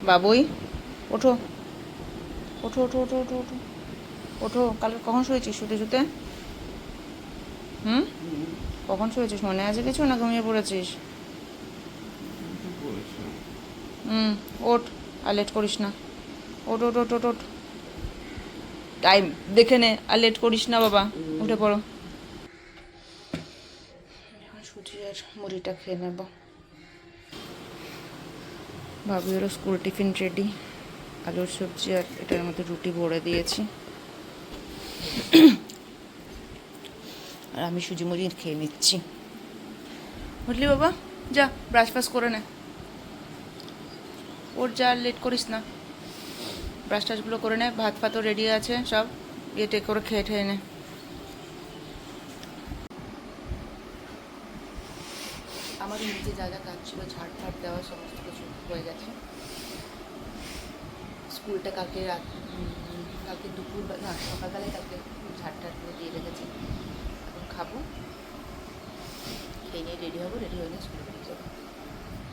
বাবুই ওঠো, ওঠো ওঠো ওঠো ওঠো ওঠো ওঠো। কাল কখন শুয়েছিস শুতে শুতে? হুম, কখন শুয়েছিস মনে আছে কিছু, না ঘুমিয়ে পড়েছিস? হুম, ওঠ, আর লেট করিস না। ওঠ ওঠ ওঠ ওঠ ওঠ, টাইম দেখে নে, আর লেট করিস না বাবা, উঠে পড়ো। এখন সুজি আর মুড়িটা খেয়ে নেব। ভাবি হলো স্কুল টিফিন রেডি, আলুর সবজি আর এটার মধ্যে রুটি ভরে দিয়েছি, আর আমি সুজি মুড়ি খেয়ে নিচ্ছি। বুঝলি বাবা, যা ব্রাশ ফাশ করে নে, ওর যা, লেট করিস না, ব্রাশ টাশগুলো করে নে, ভাত ফাতও রেডি আছে সব, ইয়েটে করে খেয়ে ঠেয়ে নে। আমার নিচে যা যা কাজ ছিল, ঝাড় ফাট দেওয়া সমস্ত কিছু হয়ে গেছে। স্কুলটা কালকে কালকে দুপুর না সকালবেলায় কালকে ঝাড় টাড় করে দিয়ে রেখেছি। এখন খাবো, খেয়ে নিয়ে রেডি হবো, রেডি হয়ে নিয়ে স্কুলে বেরিয়ে যাবো।